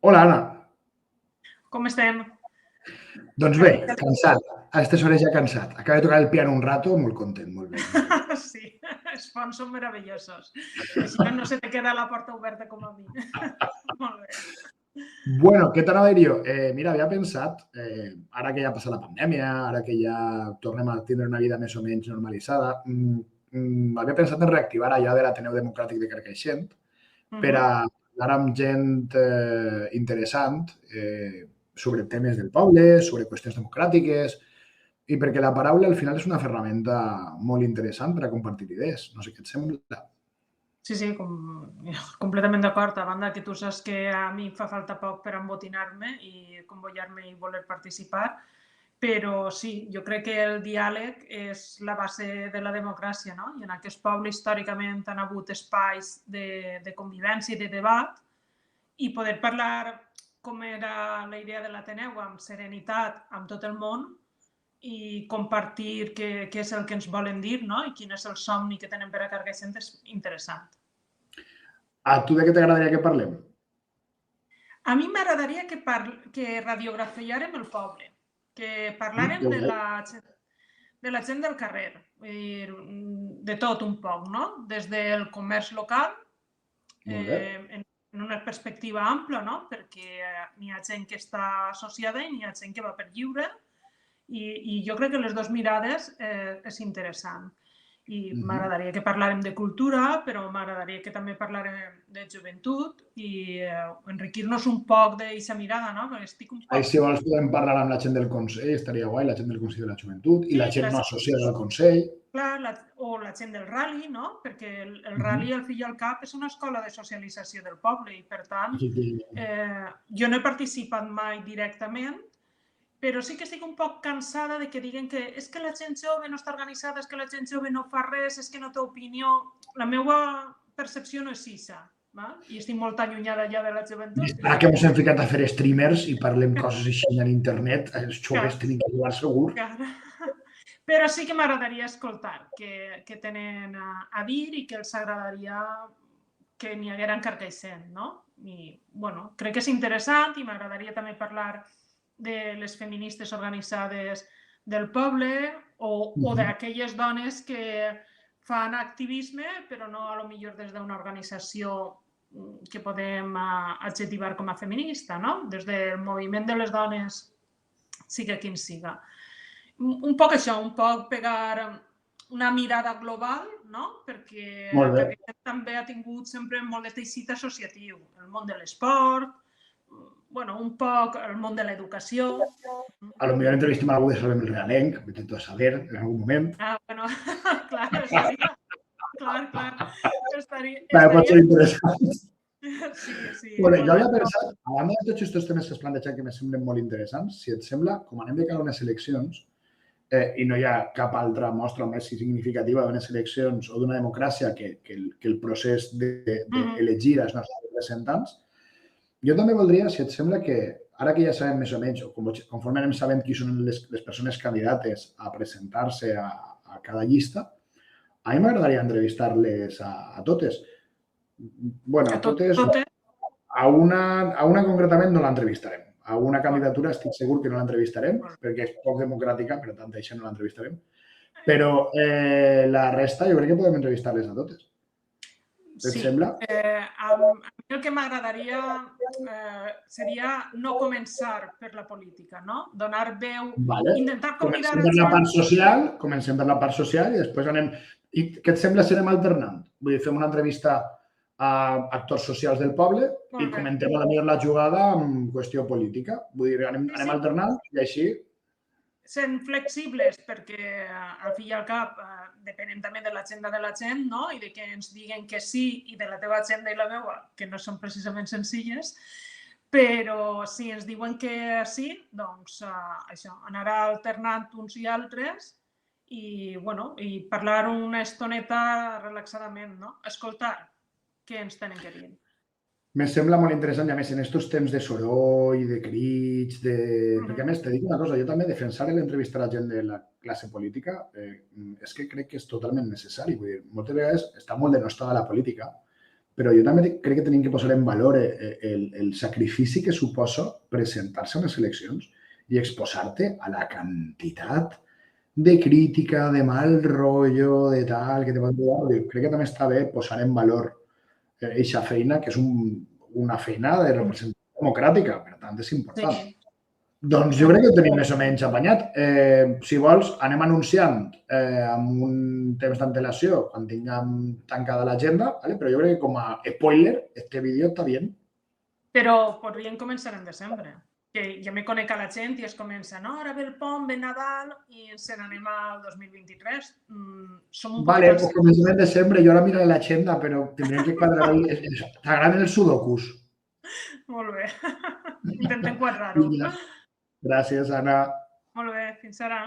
Hola, Anna. Com estem? Doncs bé, cansat. A aquestes hores ja cansat. Acaba de tocar el piano un rato, molt content, molt bé. Sí, els fons són meravellosos. Així no se te queda la porta oberta com a mi. Molt bé. Bueno, què t'anava a dir jo? Mira, havia pensat, ara que ja ha passat la pandèmia, ara que ja tornem a tindre una vida més o menys normalitzada, havia pensat en reactivar allò de l'Ateneu Democràtic de Carcaixent per a parlar amb gent interessant sobre temes del poble, sobre qüestions democràtiques, i perquè la paraula al final és una ferramenta molt interessant per a compartir idees. No sé què et sembla. Sí, completament d'acord. A banda que tu saps que a mi fa falta poc per embotinar-me i convollar-me i voler participar, però sí, jo crec que el diàleg és la base de la democràcia, no? I en aquest poble històricament han hagut espais de convivència i de debat i poder parlar com era la idea de l'Ateneu amb serenitat amb tot el món i compartir què és el que ens volen dir, no? I quin és el somni que tenen per a Carcaixent és interessant. A tu de què t'agradaria que parlem? A mi m'agradaria que radiografiárem el poble, que parlàrem de la gent del carrer, de tot un poc, no? Des del comerç local, en una perspectiva ampla, no? Perquè n'hi ha gent que està associada i n'hi ha gent que va per lliure, i jo crec que les dues mirades és interessant. I m'agradaria que parlàrem de cultura, però m'agradaria que també parlàrem de joventut i enriquir-nos un poc d'aquesta mirada, no? Perquè estic un poc... Si vols podem parlar amb la gent del Consell, estaria guai, la gent del Consell de la Joventut i la gent no associada al Consell. Clar, o la gent del rally, no? Perquè el rally, al fi i al cap, és una escola de socialització del poble i, per tant, jo no he participat mai directament, però sí que estic un poc cansada de que diguen que és que la gent jove no està organitzada, és que la gent jove no fa res, és que no té opinió. La meva percepció no és aquesta, i estic molt allunyada ja de la joventut. Ara que ens hem ficat a fer streamers i parlem coses així en internet, els joves tenen que jugar segur. Però sí que m'agradaria escoltar què tenen a dir i que els agradaria que n'hi haguera en Carcaixent, no? I, bueno, crec que és interessant i m'agradaria també parlar de les feministes organitzades del poble o d'aquelles dones que fan activisme, però no a lo millor des d'una organització que podem adjetivar com a feminista, no? Des del moviment de les dones, siga quin siga. Un poc això, un poc pegar una mirada global, no? Perquè Carcaixent també ha tingut sempre molt de teixit associatiu, el món de l'esport, bueno, un poc el món de l'educació. A lo millor entrevistem a algú de Salem el Realenc, vete a saber, en algun moment. Bueno, clar, estaria... Pot ser interessant. Sí. Bueno, jo havia pensat, a banda de tots aquests temes que has plantejat que me semblen molt interessants, si et sembla, com anem de cara a unes eleccions, i no hi ha cap altra mostra més significativa d'unes eleccions o d'una democràcia que el procés d'elegir els nostres representants, jo també voldria, si et sembla, que ara que ja sabem més o menys, o conforme anem sabent qui són les persones candidates a presentar-se a cada llista, a mi m'agradaria entrevistar-les a totes. Bueno, a totes, a una concretament no l'entrevistarem. A una candidatura estic segur que no l'entrevistarem, perquè és poc democràtica, per tant, això no l'entrevistarem. Però la resta jo crec que podem entrevistar-les a totes. Et sembla? A mi el que m'agradaria seria no començar per la política, no? Donar veu, intentar convidar... Comencem per la part social i després anem... I què et sembla si anem alternant? Vull dir, fem una entrevista a actors socials del poble i comentem potser la jugada en qüestió política. Vull dir, anem alternant i així... Sent flexibles perquè, al fi i al cap, depenem també de l'agenda de la gent, no? I de que ens diguen que sí i de la teva agenda i la meva, que no són precisament senzilles, però si ens diuen que sí, doncs això, anar alternant uns i altres i parlar una estoneta relaxadament, no? Escoltar què ens tenen que dir. Me sembla molt interessant, i a més, en aquests temps de soroll, de crits, perquè a més, te dic una cosa, jo també defensar l'entrevistar a gent de la classe política és que crec que és totalment necessari. Vull dir, moltes vegades està molt denostada la política però jo també crec que tenim que posar en valor el sacrifici que suposa presentar-se a unes eleccions i exposar-te a la quantitat de crítica, de mal rotllo, de tal, que te pot trobar. Crec que també està bé posar en valor aquesta feina, que és una feina de representació democràtica, per tant, és important. Sí. Doncs jo crec que ho tenim més o menys apanyat. Si vols, anem anunciant amb un temps d'antelació quan tinguem tancada l'agenda, ¿vale? Però jo crec que com a spoiler, este vídeo està bé. Però podríem començar en desembre. Que ja me conec a la gent i es comença, no? Ara ve el pont, ve Nadal i ens n'anem al 2023. Som un Vale, pues comencem en desembre. Jo ara miraré l'agenda, però tindrem que quadrar ahí. T'agraden els sudokus? Molt bé. Intentem quadrar-ho. Gràcies, Anna. Molt bé, fins ara.